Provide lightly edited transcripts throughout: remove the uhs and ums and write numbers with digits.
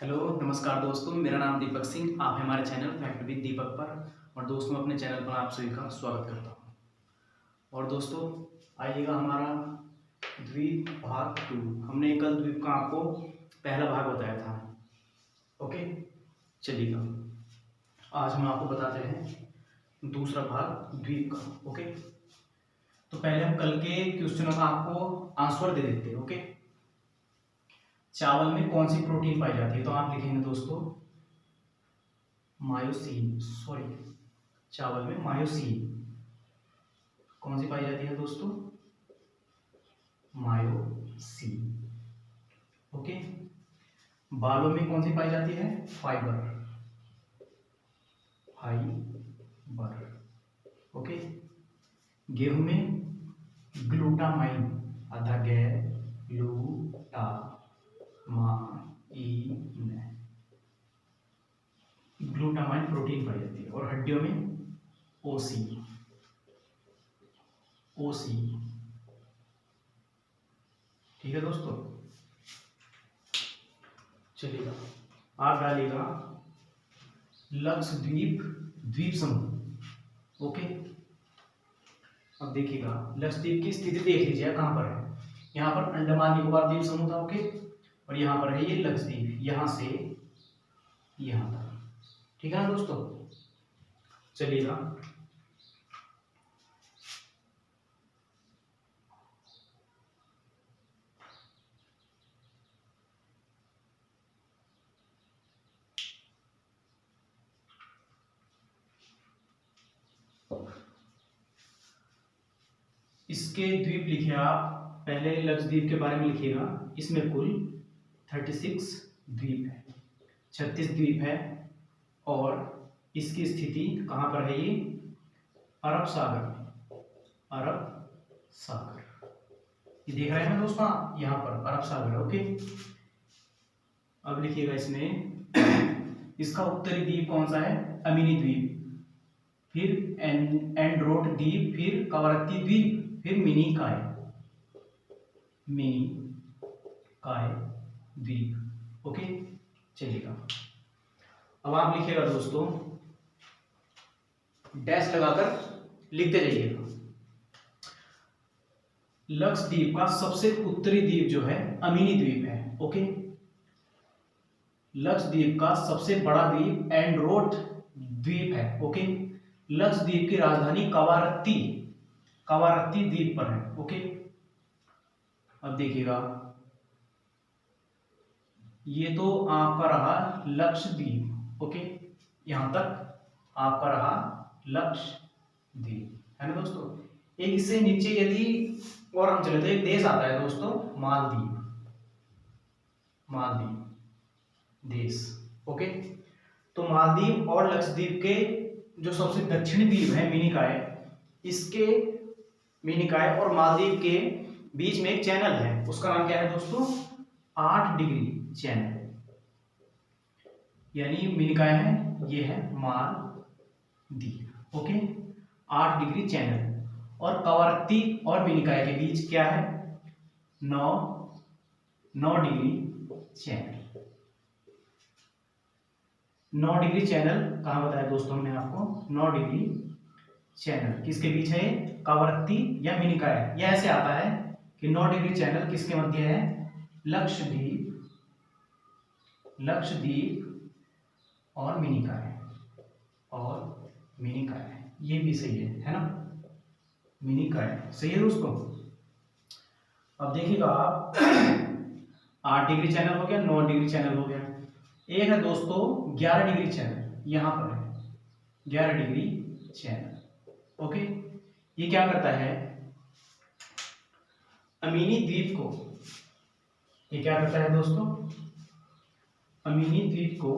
Hello नमस्कार दोस्तों, मेरा नाम दीपक सिंह। आप हमारे चैनल फैक्ट विद दीपक पर और दोस्तों अपने चैनल पर आप सभी का स्वागत करता हूं। और दोस्तों आइएगा हमारा द्वीप भाग 2। हमने कल द्वीप का आपको पहला भाग बताया था। ओके, चलिएगा आज हम आपको बताते हैं दूसरा भाग द्वीप का। ओके, तो पहले हम कल के क्वेश्चनों का आपको आंसर दे देते हैं। ओके, चावल में कौन सी प्रोटीन पाई जाती है? तो आप लिखेंगे दोस्तों मायोसिन। सॉरी, चावल में मायोसिन कौन सी पाई जाती है दोस्तों? मायोसिन। ओके, बालों में कौन सी पाई जाती है? फाइबर। फाइबर। ओके, गेहूं में ग्लूटामाइन, आधा ग्लूटामाइन प्रोटीन पाई जाती है। और हड्डियों में ओसी। ओसी, ठीक है दोस्तों। चलिएगा आप डालिएगा लक्षद्वीप द्वीप समूह। ओके, अब देखिएगा लक्षद्वीप की स्थिति देख लीजिए कहां पर है। यहाँ पर अंडमान निकोबार द्वीप समूह था। ओके, और यहाँ पर है ये लक्षद्वीप, यहां से यहां तक। ठीक है ना दोस्तों। चलिएगा इसके द्वीप लिखिए आप। पहले लक्षद्वीप के बारे में लिखिएगा। इसमें कुल 36 द्वीप है, 36 द्वीप है। और इसकी स्थिति कहाँ पर है? ये अरब सागर में। अरब सागर, ये देख रहे हैं ना दोस्तों, यहाँ पर अरब सागर। ओके, अब लिखिएगा इसमें इसका उत्तरी द्वीप कौन सा है? अमीनी द्वीप, फिर एंड्रोट द्वीप, फिर कवरत्ती द्वीप, फिर मिनिकॉय द्वीप। ओके, चलिएगा अब आप लिखिएगा दोस्तों, डैश लगाकर लिखते जाइएगा। लक्षद्वीप का सबसे उत्तरी द्वीप जो है अमीनी द्वीप है। ओके, लक्षद्वीप का सबसे बड़ा द्वीप एंड्रोट द्वीप है। ओके, लक्षद्वीप की राजधानी कवारत्ती द्वीप पर है। ओके, अब देखिएगा ये तो आपका रहा लक्षद्वीप। ओके, यहां तक आपका रहा लक्षद्वीप, है ना दोस्तों। एक इससे नीचे यदि और हम चले तो एक देश आता है दोस्तों, मालदीव देश। ओके, तो मालदीव और लक्षद्वीप के जो सबसे दक्षिणी द्वीप है मिनिकॉय, इसके मिनिकॉय और मालदीव के बीच में एक चैनल है। उसका नाम क्या है दोस्तों? 8 डिग्री चैनल। यानी मिनिकॉय है, ये है मालदीव। Okay, 8 degree channel. और कवारत्ती और मिनिकॉय के बीच क्या है? 9 डिग्री चैनल। 9 डिग्री चैनल कहाँ बताया दोस्तों हमने आपको? 9 डिग्री चैनल किसके बीच है? कवारत्ती या मिनिकॉय। यह ऐसे आता है कि 9 डिग्री चैनल किसके मध्य है? लक्षद्वीप और मिनिकॉय। ये भी सही है ना? मिनिकॉय सही है दोस्तों। अब देखिएगा आप 8 डिग्री चैनल हो गया, 9 डिग्री चैनल हो गया। एक है दोस्तों 11 डिग्री चैनल, यहां पर है 11 डिग्री चैनल। ओके, ये क्या करता है? अमीनी द्वीप को, ये क्या करता है दोस्तों? अमीनी द्वीप को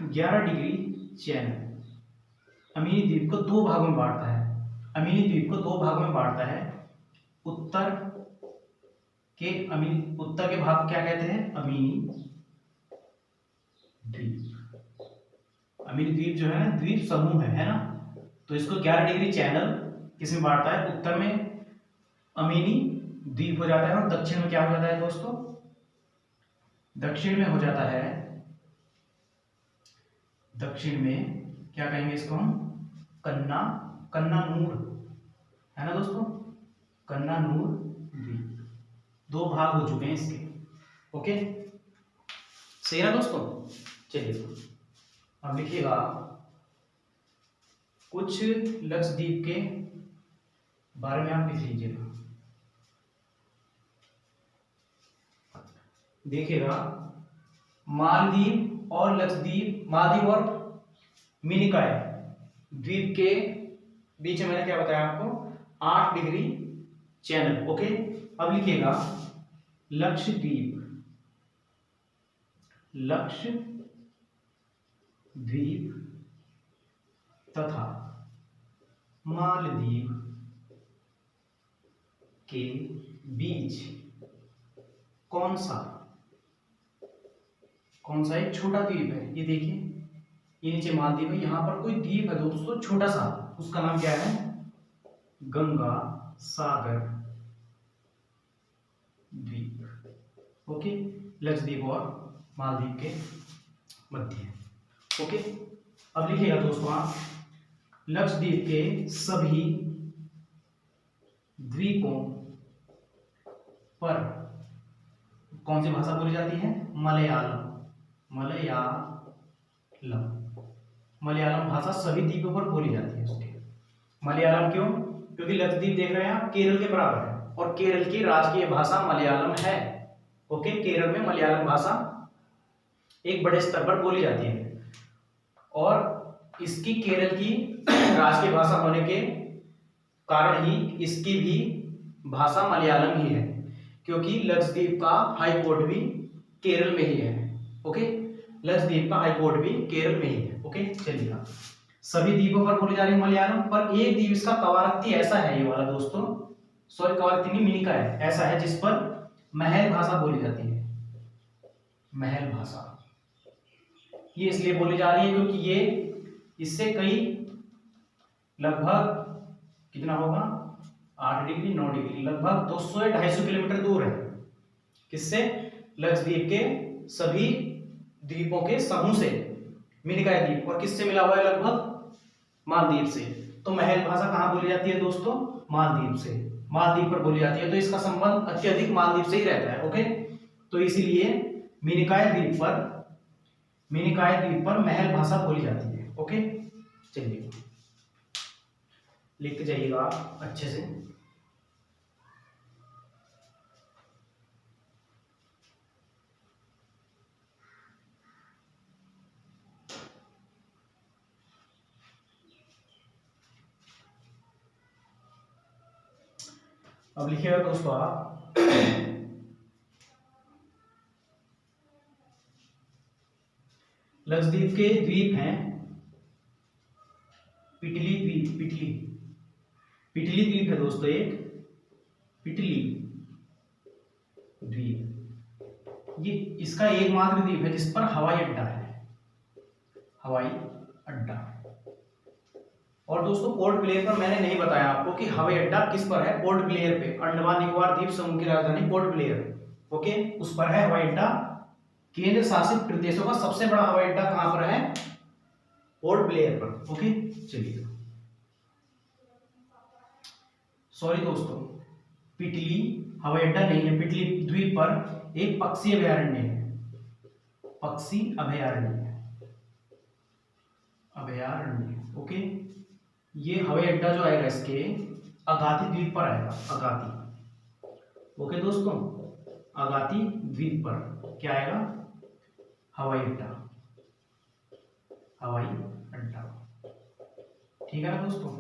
11 डिग्री चैनल अमीनी द्वीप को 2 भागों में बांटता है। अमीनी द्वीप को 2 भागों में बांटता है। उत्तर के भाग क्या कहते हैं? अमीनी द्वीप जो है ना, द्वीप समूह है ना। तो इसको 11 डिग्री चैनल किसमें बांटता है? उत्तर में अमीनी द्वीप हो जाता है और दक्षिण में क्या हो जाता है दोस्तों? दक्षिण में हो जाता है, दक्षिण में क्या कहेंगे इसको हम, कन्नानूर, है ना दोस्तों, कन्नानूर द्वीप। 2 भाग हो चुके हैं इसके। ओके, सही है ना दोस्तों। चलिए अब लिखिएगा कुछ लक्षद्वीप के बारे में आप लिख लीजिएगा। देखिएगा मालदीव और लक्षद्वीप, मालदीव और मिनिकॉय द्वीप के बीच में मैंने क्या बताया आपको, 8 डिग्री चैनल। ओके, अब लिखिएगा लक्षद्वीप, लक्षद्वीप तथा मालदीव के बीच कौन सा एक छोटा द्वीप है। ये देखिए, ये नीचे मालदीव है, यहां पर कोई द्वीप है दोस्तों छोटा सा, उसका नाम क्या है, गंगा सागर द्वीप। ओके, लक्षद्वीप और मालदीव के मध्य। ओके, अब लिखिएगा दोस्तों आप लक्षद्वीप के सभी द्वीपों पर कौन सी भाषा बोली जाती है, मलयालम। मलयालम भाषा सभी द्वीपों पर बोली जाती है उसके। मलयालम क्यों, क्योंकि लक्षद्वीप देख रहे हैं आप केरल के बराबर है और केरल की राजकीय भाषा मलयालम है। ओके, केरल में मलयालम भाषा एक बड़े स्तर पर बोली जाती है और इसकी केरल की राजकीय भाषा होने के कारण ही इसकी भी भाषा मलयालम ही है, क्योंकि लक्षद्वीप का हाई कोर्ट भी केरल में ही है। ओके, लक्षद्वीप का हाई कोर्ट भी केरल में ही है। ओके, चलिए सभी द्वीपों पर बोली जा रही है मलयालम, पर एक द्वीप इसका कवारत्ती ऐसा है, ये वाला दोस्तों, सॉरी कवारत्ती नहीं, मिनिका है, ऐसा है जिस पर महल भाषा बोली जाती है। महल भाषा ये इसलिए बोली जा रही है क्योंकि ये इससे कई लगभग कितना होगा, 8 डिग्री 9 डिग्री, लगभग 200 या 250 किलोमीटर दूर है। किससे, लक्षद्वीप के सभी द्वीपों के समूह से, मिनिकॉय द्वीप, और किससे मिला हुआ है, लगभग मालदीव से। तो महल भाषा कहाँ बोली जाती है दोस्तों, मालदीव से, मालदीव पर बोली जाती है, तो इसका संबंध अत्यधिक मालदीव से ही रहता है। ओके, तो इसीलिए मिनिकॉय द्वीप पर महल भाषा बोली जाती है। ओके, चलिए लिखते जाइएगा अच्छे से। अब लिखिएगा दोस्तों आप लक्षद्वीप के द्वीप हैं पिटली द्वीप, पिटली द्वीप है दोस्तों एक, पिटली द्वीप, ये इसका एकमात्र द्वीप है जिस पर हवाई अड्डा है, हवाई अड्डा। और दोस्तों पोर्ट ब्लेयर पर मैंने नहीं बताया आपको कि हवाई अड्डा किस पर है, पोर्ट ब्लेयर पे, अंडमान निकोबार द्वीप समूह की राजधानी पोर्ट ब्लेयर। ओके, उस पर है हवाई अड्डा। केंद्र शासित प्रदेशों का सबसे बड़ा हवाई अड्डा कहां पर है, पोर्ट ब्लेयर पर। ओके, चलिए सॉरी दोस्तों, पिटली हवाई अड्डा नहीं है, पिटली द्वीप पर एक पक्षी अभयारण्य है, पक्षी अभयारण्य। ओके, ये हवाई अड्डा जो आएगा इसके अगाती द्वीप पर आएगा, अगाती। ओके दोस्तों, अगाती द्वीप पर क्या आएगा, हवाई अड्डा, ठीक है ना दोस्तों।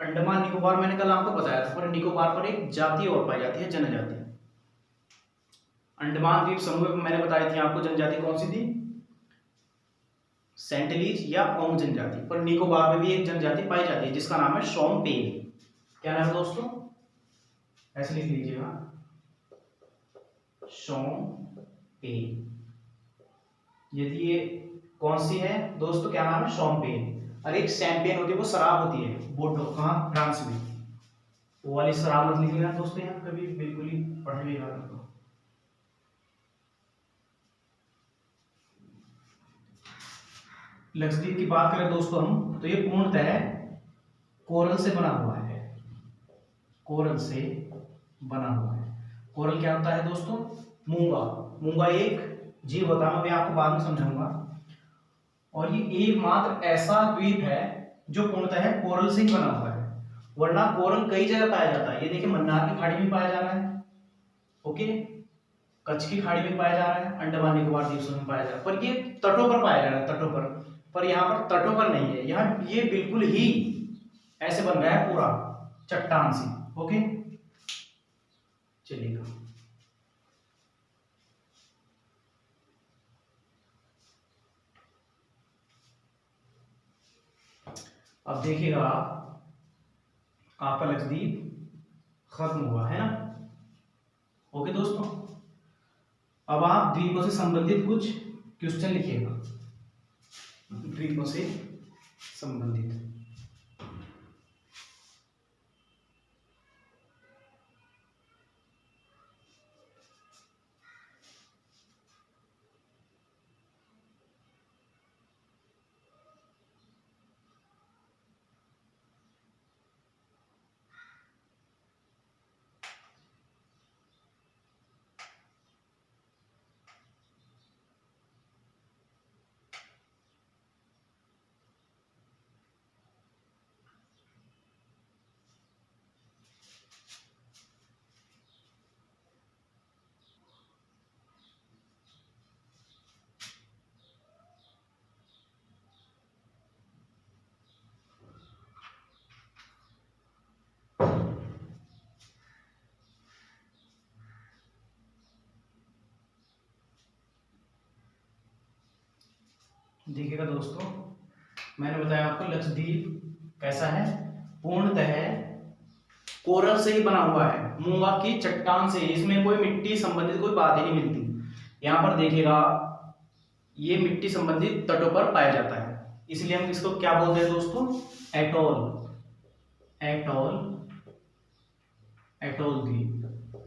अंडमान निकोबार मैंने कल आपको बताया था, पर निकोबार पर एक जाति और पाई जाती है, जनजाति। अंडमान द्वीप समूह में मैंने बताई थी आपको जनजाति कौन सी थी, सेंटलीज या ओंग जनजाति, पर निकोबार में भी एक जनजाति पाई जाती है जिसका नाम है शोम्पेन। क्या नाम है दोस्तों, ऐसे लिख लीजिएगा, शोम्पेन। यदि ये कौन सी है दोस्तों, क्या नाम है, शोम्पेन। और एक शैंपेन होती है, वो शराब होती है, बोर्डो, कहाँ, फ्रांस में। वो वाली शराब मत लिखिएगा दोस्तों यहाँ कभी, बिल्कुल ही पढ़ने में। लक्षद्वीप की बात करें दोस्तों हम, तो ये पूर्णतः कोरल से बना हुआ है। कोरल से बना हुआ है। कोरल क्या होता है दोस्तों? मूंगा। मूंगा एक जीव होता है, मैं आपको बाद में समझाऊंगा। और ये एकमात्र ऐसा द्वीप है जो पूर्णतः कोरल से ही बना हुआ है, वरना कोरल कई जगह पाया जाता है। ये देखिए मन्नार की खाड़ी में पाया जा रहा है, ओके, कच्छ की खाड़ी में पाया जा रहा है, अंडमान निकोबार द्वीप समूह में पाया जा रहा है, पर ये तटों पर पाया जा रहा है, तटों पर यहाँ पर तटों पर नहीं है। यहाँ ये बिल्कुल ही ऐसे बन रहा है पूरा चट्टान से, ओके। चलिएगा, अब देखिएगा आपका लक्षद्वीप खत्म हुआ है ना, ओके दोस्तों। अब आप द्वीपों से संबंधित कुछ क्वेश्चन लिखिएगा, द्वीपों से संबंधित। देखिएगा दोस्तों, मैंने बताया आपको लक्षद्वीप कैसा है, पूर्णतः कोरल से ही बना हुआ है, मूंगा की चट्टान से। इसमें कोई मिट्टी संबंधित कोई बात ही नहीं मिलती। यहाँ पर देखिएगा ये मिट्टी संबंधित तटों पर पाया जाता है, इसलिए हम इसको क्या बोलते हैं दोस्तों? एटोल। एटोल, एटोल द्वीप।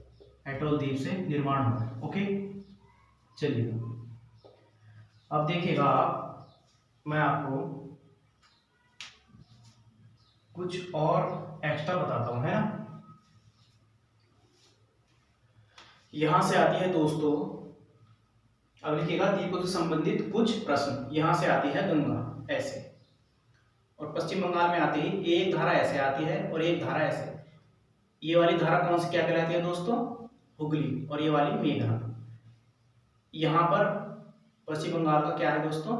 एटोल द्वीप से निर्माण हुआ है, ओके। चलिए अब देखिएगा, मैं आपको कुछ और एक्स्ट्रा बताता हूं, है ना। यहां से आती है दोस्तों, अब लिखिएगा द्वीपों से संबंधित कुछ प्रश्न। यहां से आती है गंगा ऐसे, और पश्चिम बंगाल में आती है एक धारा ऐसे आती है और एक धारा ऐसे। ये वाली धारा कौन सी क्या कहलाती है दोस्तों? हुगली। और ये वाली मेघना। यहां पर पश्चिम बंगाल का क्या है दोस्तों?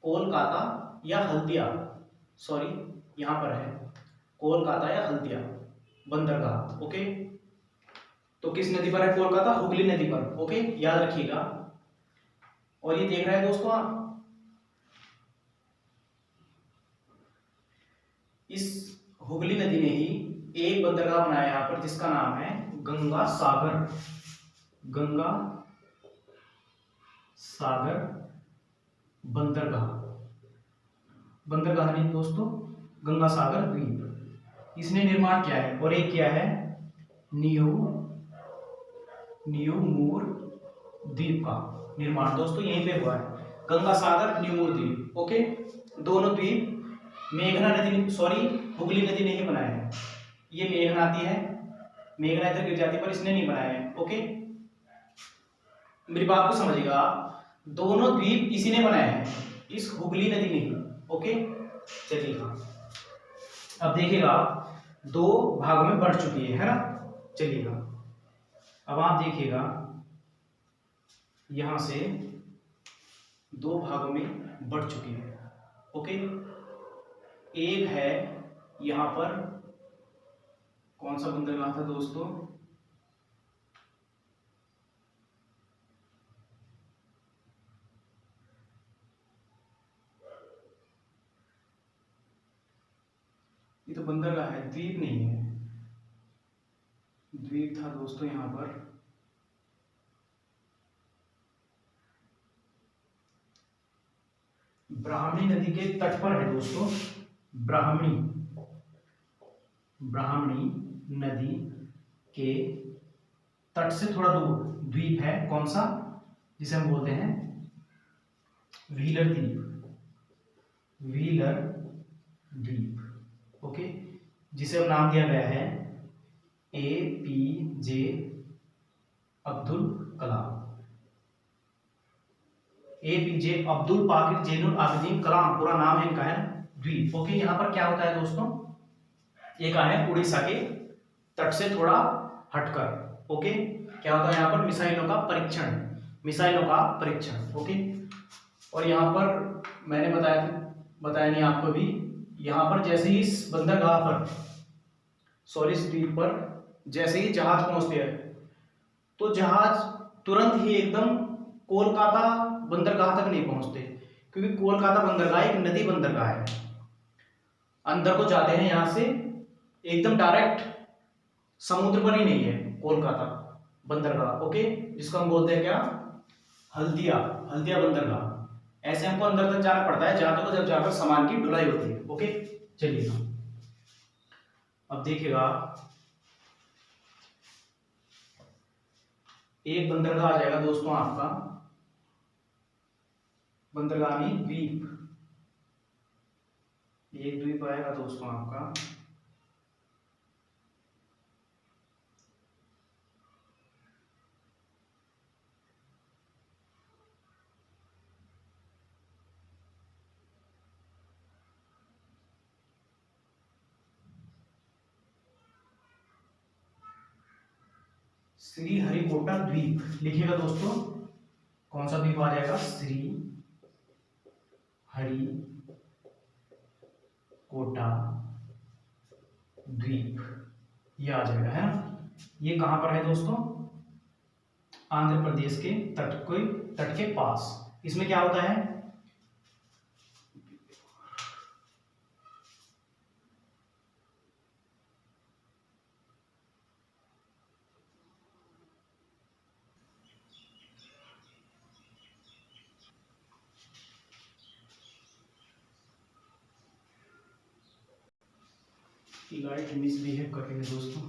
कोलकाता या हल्दिया, सॉरी यहां पर है कोलकाता या हल्दिया बंदरगाह, ओके। तो किस नदी पर है कोलकाता? हुगली नदी पर, ओके, याद रखिएगा। और ये देख रहे हैं दोस्तों आप, इस हुगली नदी ने ही एक बंदरगाह बनाया यहां पर, जिसका नाम है गंगा सागर। गंगा सागर बंदरगाह। बंदरगाह नहीं दोस्तों, गंगा सागर द्वीप। इसने निर्माण किया है। और एक किया है न्यू मूर द्वीप का निर्माण दोस्तों यहीं पे हुआ है, गंगा सागर न्यू मूर द्वीप, ओके। दोनों द्वीप मेघना नदी, सॉरी हुगली नदी ने ही बनाया है। ये मेघना आती है, मेघना इधर गिर जाती है, पर इसने नहीं बनाया है, ओके। मेरी बात को समझिएगा, दोनों द्वीप इसी ने बनाया है, इस हुगली नदी ने ही, ओके। चलिएगा अब देखिएगा, दो भागों में बढ़ चुकी है ना। चलिएगा अब आप देखिएगा, यहां से दो भागों में बढ़ चुकी है, ओके। एक है यहां पर, कौन सा बंदरगाह था दोस्तों? ये तो बंदरगाह है, द्वीप नहीं है। द्वीप था दोस्तों यहां पर, ब्राह्मणी नदी के तट पर है दोस्तों। ब्राह्मणी नदी के तट से थोड़ा दूर द्वीप है, कौन सा? जिसे हम बोलते हैं व्हीलर द्वीप। व्हीलर द्वीप, ओके, जिसे अब नाम दिया गया है APJ अब्दुल कलाम। APJ अब्दुल पाकिर जैनुल आबिदीन कलाम पूरा नाम है इनका, है द्वीप, ओके। यहाँ पर क्या होता है दोस्तों, एक है उड़ीसा के तट से थोड़ा हटकर, ओके। क्या होता है यहाँ पर, मिसाइलों का परीक्षण, ओके। और यहाँ पर मैंने बताया नहीं आपको भी, यहाँ पर जैसे ही इस बंदरगाह पर, सॉरी इस द्वीप पर जैसे ही जहाज पहुंचते हैं तो जहाज तुरंत ही एकदम कोलकाता बंदरगाह तक नहीं पहुंचते, क्योंकि कोलकाता बंदरगाह एक नदी बंदरगाह है। अंदर को जाते हैं यहाँ से एकदम डायरेक्ट, समुद्र पर ही नहीं है कोलकाता बंदरगाह, ओके, जिसको हम बोलते हैं क्या, हल्दिया बंदरगाह। ऐसे हमको अंदर तक जाना पड़ता है जहां तक जब जाकर सामान की ढुलाई होती है, ओके। चलिए अब देखिएगा, एक बंदरगाह आ जाएगा दोस्तों आपका, बंदरगाह में द्वीप, एक द्वीप आएगा दोस्तों आपका श्रीहरिकोटा द्वीप, लिखिएगा दोस्तों, कौन सा द्वीप आ जाएगा, श्रीहरिकोटा द्वीप, ये आ जाएगा, है ना। ये कहां पर है दोस्तों, आंध्र प्रदेश के तट के पास। इसमें क्या होता है, लाइट मिसबिहेव कर रही है दोस्तों।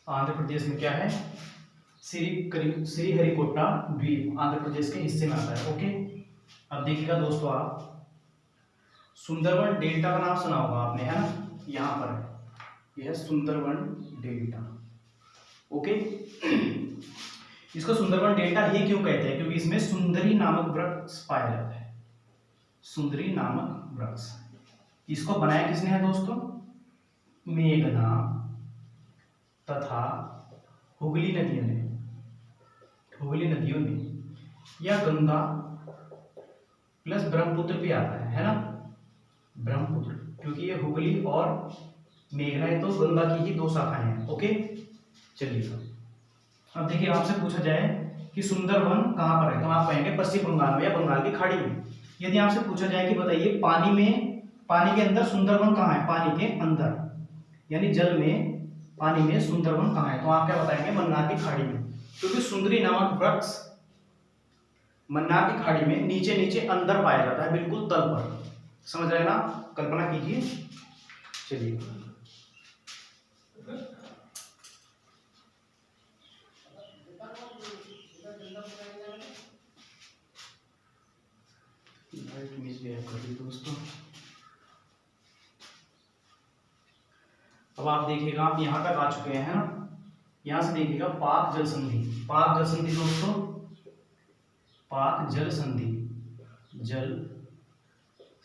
आंध्र प्रदेश में क्या है, श्रीहरिकोटा द्वीप आंध्र प्रदेश के हिस्से में आता है, ओके। अब देखिएगा दोस्तों, आप सुंदरवन डेल्टा का नाम सुना होगा आपने, है ना, यहाँ पर है, यह है सुंदरवन डेल्टा, ओके। इसको सुंदरवन डेल्टा ही क्यों कहते हैं, क्योंकि इसमें सुंदरी नामक वृक्ष पाया जाता है, सुंदरी नामक वृक्ष। इसको बनाया किसने है दोस्तों, मेघना तथा हुगली नदियों ने, या गंगा प्लस ब्रह्मपुत्र भी आता है ना, ब्रह्मपुत्र, क्योंकि ये हुगली और मेघना तो गंगा की ही दो शाखाएं हैं, ओके। चलिए अब देखिए, आपसे पूछा जाए कि सुंदरवन कहाँ पर है, तो आप कहेंगे पश्चिम बंगाल में या बंगाल की खाड़ी में। यदि आपसे पूछा जाए कि बताइए पानी के अंदर सुंदरवन कहाँ है, पानी के अंदर यानी जल में, पानी में सुंदरवन कहाँ है, तो आप क्या बताएंगे, मन्नार की खाड़ी में, क्योंकि सुंदरी नामक वृक्ष मन्नार की खाड़ी में नीचे नीचे अंदर पाया जाता है, बिल्कुल तल पर, समझ रहे ना, कल्पना कीजिए। चलिए लाइट मिसबिहेव कर रही दोस्तों। अब आप देखिएगा, आप यहाँ तक आ चुके हैं ना, यहाँ से देखिएगा पाक जल संधि दोस्तों, पाक जल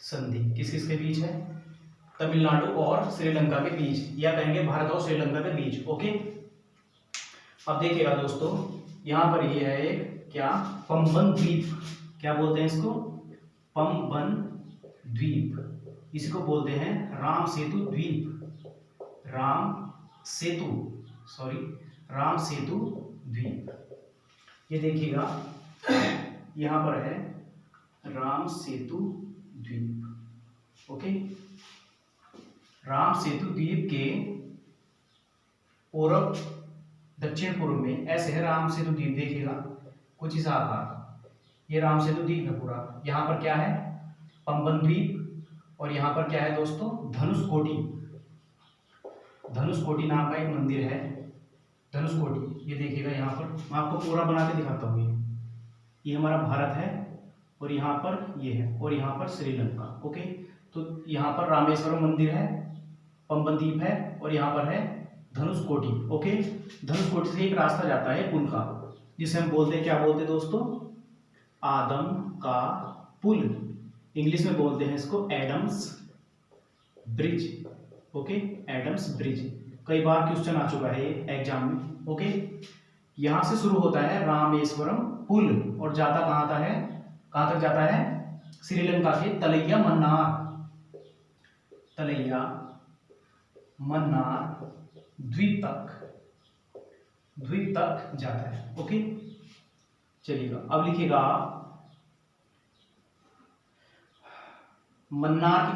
संधि किस किस के बीच है, तमिलनाडु और श्रीलंका के बीच, या कहेंगे भारत और श्रीलंका के बीच, ओके। अब देखिएगा दोस्तों, यहाँ पर ये है एक क्या, पंबन द्वीप, क्या बोलते हैं इसको, पंबन द्वीप, इसी को बोलते हैं राम सेतु द्वीप, राम सेतु द्वीप। ये देखिएगा, यहाँ पर है राम सेतु द्वीप, ओके। राम सेतु द्वीप के पूर्व दक्षिण पूर्व में ऐसे है राम सेतु द्वीप, देखिएगा कुछ इस आकार का, ये राम सेतु द्वीप है पूरा। यहाँ पर क्या है, पंबन द्वीप, और यहाँ पर क्या है दोस्तों, धनुषकोटी नाम का एक मंदिर है, धनुषकोटी। ये देखिएगा यहाँ पर, मैं आपको पूरा बना के दिखाता हूँ। ये हमारा भारत है और यहाँ पर ये है, और यहाँ पर श्रीलंका। ओके, तो यहाँ पर रामेश्वरम मंदिर है, पंबन द्वीप है, और यहाँ पर है धनुषकोटी। ओके, धनुषकोटी से एक रास्ता जाता है पुल का, जिसे हम बोलते हैं, क्या बोलते हैं दोस्तों, आदम का पुल। इंग्लिश में बोलते हैं इसको Adam's Bridge. Okay, Adam's Bridge कई बार क्वेश्चन आ चुका है ये एग्जाम में। ओके, यहाँ से शुरू होता है रामेश्वरम पुल और जाता कहाँ तक जाता है, श्रीलंका के तलैया मन्नार द्वीप तक जाता है। ओके, चलिएगा अब लिखिएगा मन्नार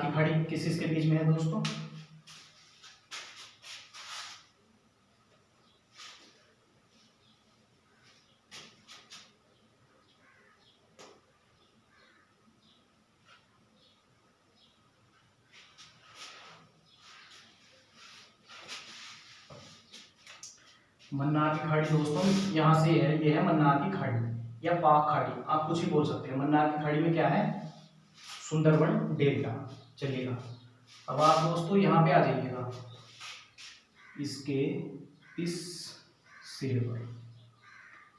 की खाड़ी किस के बीच में है दोस्तों, मन्नार की खाड़ी दोस्तों यहाँ से है, ये है मन्नार की खाड़ी या पाक खाड़ी, आप कुछ भी बोल सकते हैं। मन्नार की खाड़ी में क्या है, सुंदरबन डेल्टा। चलिएगा अब आप दोस्तों यहाँ पे आ जाइएगा, इसके इस सिरे पर,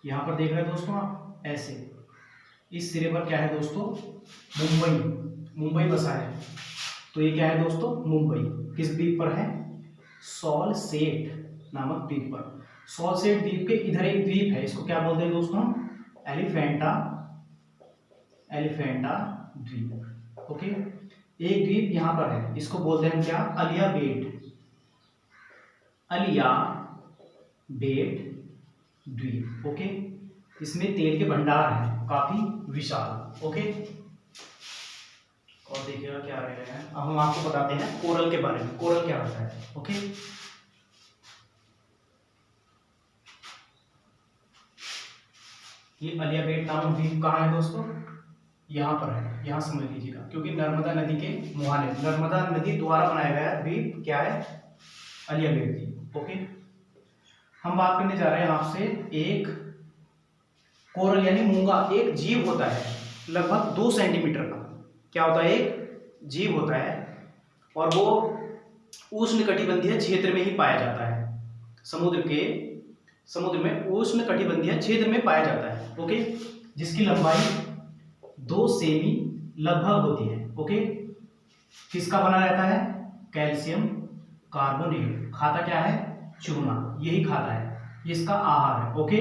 यहाँ पर देख रहे हैं दोस्तों आप ऐसे, इस सिरे पर क्या है दोस्तों, मुंबई बसा है। तो ये क्या है दोस्तों, मुंबई किस द्वीप पर है, सॉलसेट नामक द्वीप पर। सॉलसेट द्वीप के इधर एक द्वीप है, इसको क्या बोलते हैं दोस्तों, एलिफेंटा द्वीप। ओके, एक द्वीप यहाँ पर है, इसको बोलते हैं क्या, अलिया बेट द्वीप। ओके, इसमें तेल के भंडार हैं काफी विशाल। ओके, और देखिएगा क्या रह रहे हैं, अब हम आपको बताते हैं कोरल के बारे में, कोरल क्या होता है। ओके, ये अलिया बेट नामक द्वीप कहाँ है दोस्तों, यहाँ पर है, यहाँ समझ लीजिएगा, क्योंकि नर्मदा नदी के मुहाने, नर्मदा नदी द्वारा बनाया गया द्वीप क्या है, अलिया बेट द्वीप। ओके, हम बात करने जा रहे हैं आपसे एक कोरल यानी मूंगा, एक जीव होता है लगभग 2 सेंटीमीटर का। क्या होता है, एक जीव होता है और वो उष्णकटिबंधीय क्षेत्र में ही पाया जाता है, समुद्र में उष्णकटिबंधीय क्षेत्र में पाया जाता है। ओके, जिसकी लंबाई 2 सेमी लगभग होती है। ओके, किसका बना रहता है, कैल्शियम कार्बोनेट, खाता क्या है, चूना, यही खाता है, ये इसका आहार है। ओके,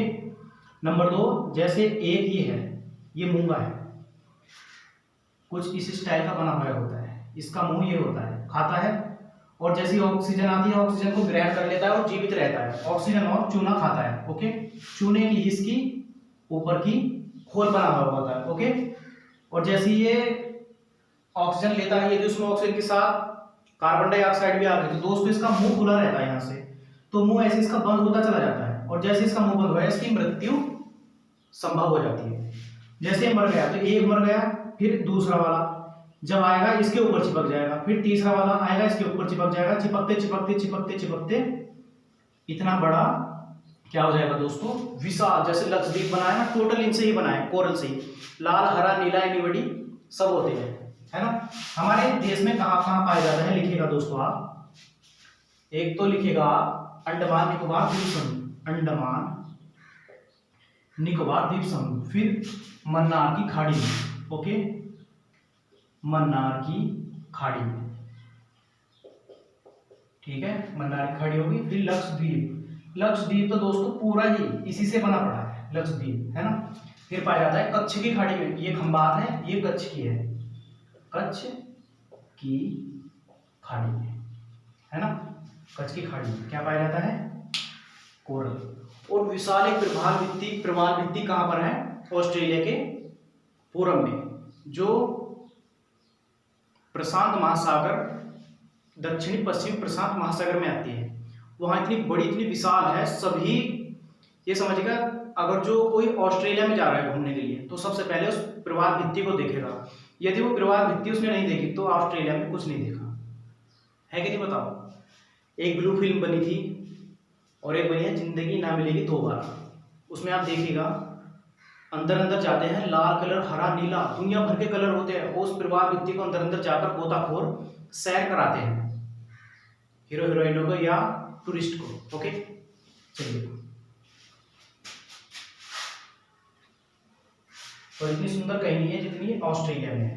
नंबर 2, जैसे एक ये है, ये मूंगा है, कुछ इस स्टाइल का बना हुआ होता है, इसका मुंह ये होता है, खाता है, और जैसी ऑक्सीजन आती है ऑक्सीजन को ग्रहण कर लेता है और जीवित रहता है, ऑक्सीजन और चूना खाता है। ओके, चूने की इसकी ऊपर की खोल बना हुआ होता है। ओके, और जैसे ये ऑक्सीजन लेता है, ये जो उसमें ऑक्सीजन के साथ कार्बन डाइऑक्साइड भी आ गई, तो दोस्तों इसका मुंह खुला रहता है यहाँ से, तो मुंह ऐसे इसका बंद होता चला जाता है, और जैसे इसका मुंह बंद हुआ इसकी मृत्यु संभव हो जाती है। जैसे मर गया तो एक मर गया, फिर दूसरा वाला जब आएगा इसके ऊपर चिपक जाएगा, फिर तीसरा वाला आएगा इसके ऊपर चिपक जाएगा, चिपकते इतना बड़ा क्या हो जाएगा दोस्तों, विशाल, जैसे लक्षद्वीप बनाया ना, टोटल इनसे ही बनाया, कोरल से ही, लाल हरा नीला नीवड़ी सब होते हैं, है ना। हमारे देश में कहाँ कहाँ पाया जाता है, लिखिएगा दोस्तों आप, एक तो लिखिएगा अंडमान निकोबार द्वीप समूह, अंडमान निकोबार द्वीप समूह, फिर मन्नार की खाड़ी में। ओके, मन्नार की खाड़ी में, ठीक है, मन्नार की खाड़ी होगी। फिर लक्षद्वीप तो दोस्तों पूरा ही इसी से बना पड़ा है, लक्षद्वीप, है ना। फिर पाया जाता है कच्छ की खाड़ी में, ये खंबात है, ये कच्छ की है, कच्छ की खाड़ी में, है ना, कच्छ की खाड़ी में क्या पाया जाता है, कोरल। और विशाल एक प्रवाल भित्ति कहां पर है, ऑस्ट्रेलिया के पूरब में, जो प्रशांत महासागर, दक्षिणी पश्चिमी प्रशांत महासागर में आती है, वहां इतनी बड़ी, इतनी विशाल है, सभी ये समझिएगा, अगर जो कोई ऑस्ट्रेलिया में जा रहा है घूमने के लिए तो सबसे पहले उस प्रवाल भित्ति को देखेगा, यदि वो प्रवाल भित्ति उसने नहीं देखी तो ऑस्ट्रेलिया में कुछ नहीं देखा है कि नहीं, बताओ। एक ब्लू फिल्म बनी थी और एक बनी है जिंदगी ना मिलेगी दोबारा, उसमें आप देखिएगा अंदर अंदर जाते हैं, लाल कलर, हरा, नीला, दुनिया भर के कलर होते हैं। उस प्रवाह व्यक्ति को अंदर अंदर जाकर गोताखोर सैर कराते हैं, हीरो हीरोइनों को या टूरिस्ट को। ओके, चलिए। तो इतनी सुंदर कहीं नहीं है जितनी ऑस्ट्रेलिया में है।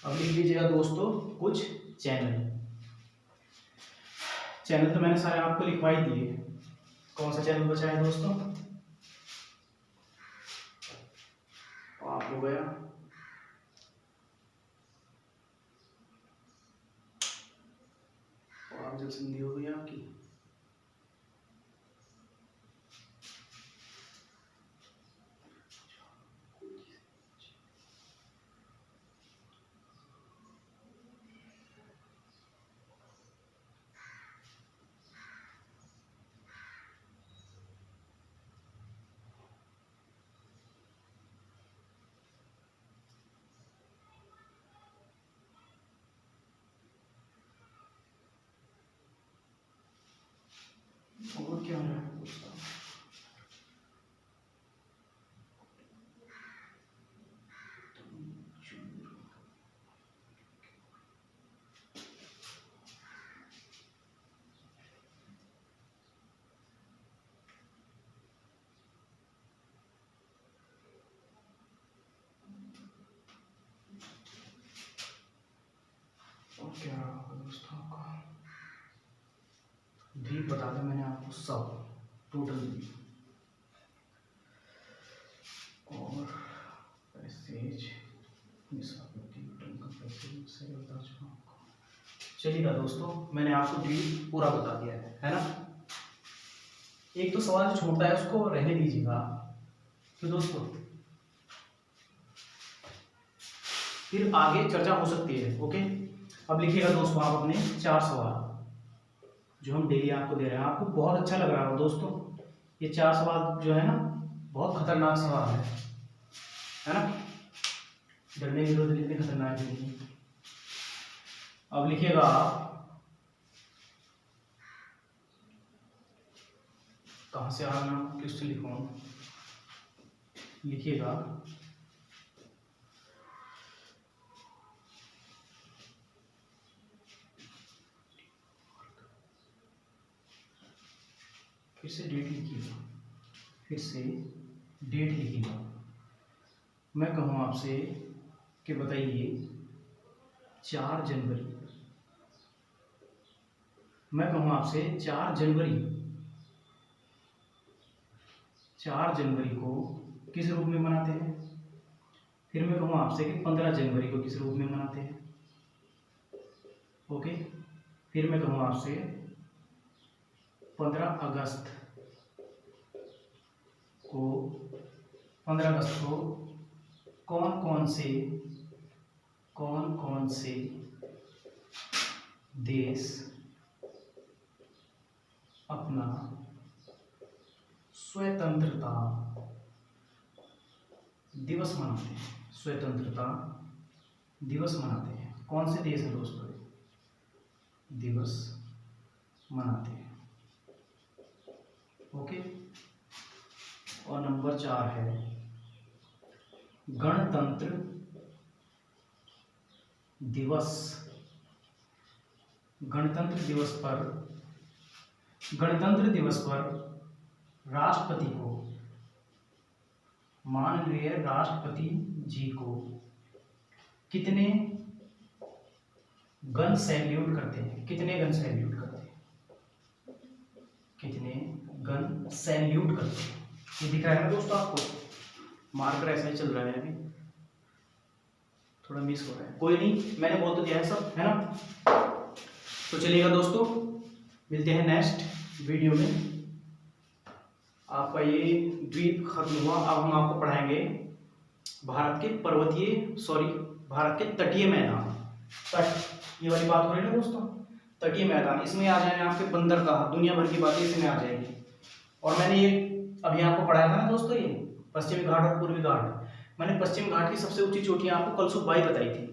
अब लिख लीजिएगा दोस्तों कुछ चैनल। चैनल तो मैंने सारे आपको लिखवा ही दिए। कौन सा चैनल बचा है दोस्तों? आप हो गया, और जब संधि हो गई आपकी, और क्या हो रहा है दोस्तों? और क्या रहा दोस्तों का द्वीप बता दें मैंने आपको, सब टोटल द्वीप। और पैसेज चलिएगा दोस्तों, मैंने आपको द्वीप पूरा बता दिया है ना। एक तो सवाल जो छोटा है उसको रहने दीजिएगा। तो दोस्तों फिर आगे चर्चा हो सकती है। ओके, अब लिखिएगा दोस्तों आप अपने 4 सवाल जो हम डेली आपको दे रहे हैं। आपको बहुत अच्छा लग रहा है दोस्तों, ये 4 सवाल जो है ना बहुत खतरनाक सवाल है ना। डरने की जरूरत इतनी खतरनाक नहीं। अब लिखिएगा आप, कहाँ से आ रहा नाम, किससे लिखूं, लिखिएगा फिर से डेट लिखिएगा, फिर से डेट लिखिएगा। मैं कहूँ आपसे कि बताइए 4 जनवरी, मैं कहूँ आपसे 4 जनवरी, 4 जनवरी को किस रूप में मनाते हैं। फिर मैं कहूँ आपसे कि 15 जनवरी को किस रूप में मनाते हैं। ओके, फिर मैं कहूँ आपसे 15 अगस्त को, 15 अगस्त को कौन कौन से देश अपना स्वतंत्रता दिवस मनाते हैं, स्वतंत्रता दिवस मनाते हैं। कौन से देश है दोस्तों दिवस मनाते हैं। ओके, और नंबर 4 है गणतंत्र दिवस। गणतंत्र दिवस पर राष्ट्रपति को, माननीय राष्ट्रपति जी को कितने गन सैल्यूट करते हैं, कितने गन सैल्यूट करते हैं, कितने गन सैल्यूट करते हैं। ये दिख रहा है ना दोस्तों आपको, मार्कर ऐसा ही चल रहा है, अभी थोड़ा मिस हो रहा है, कोई नहीं, मैंने बोल तो दिया है सब, है ना। तो चलिएगा दोस्तों, मिलते हैं नेक्स्ट वीडियो में। आपका ये द्वीप खत्म हुआ। अब हम आपको पढ़ाएंगे भारत के भारत के तटीय मैदान। तट, ये वाली बात हो रही है ना दोस्तों, तटीय मैदान, इसमें आ जाएंगे आपके बंदरगाह, दुनिया भर की बातें इसमें आ जाएंगी। और मैंने ये अभी आपको पढ़ाया था ना दोस्तों, ये पश्चिमी घाट और पूर्वी घाट, मैंने पश्चिम घाट की सबसे ऊंची चोटियां आपको कल सुबह ही बताई थी।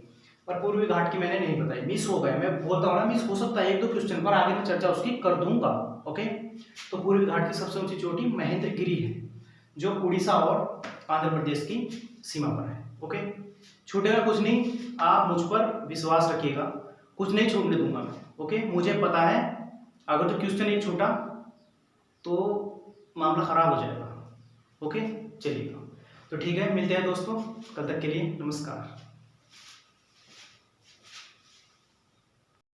पर पूर्वी घाट की मैंने नहीं बताई, मिस हो गया। मैं बोलता हूँ ना मिस हो सकता है, एक दो क्वेश्चन पर आगे मैं चर्चा उसकी कर दूंगा। ओके, तो पूर्वी घाट की सबसे ऊंची चोटी महेंद्रगिरी है, जो उड़ीसा और आंध्र प्रदेश की सीमा पर है। ओके, छूटेगा कुछ नहीं, आप मुझ पर विश्वास रखिएगा, कुछ नहीं छूटने दूंगा मैं। ओके, मुझे पता है अगर तो क्वेश्चन नहीं छूटा तो मामला खराब हो जाएगा। ओके, चलिएगा, तो ठीक है, मिलते हैं दोस्तों, कल तक के लिए नमस्कार।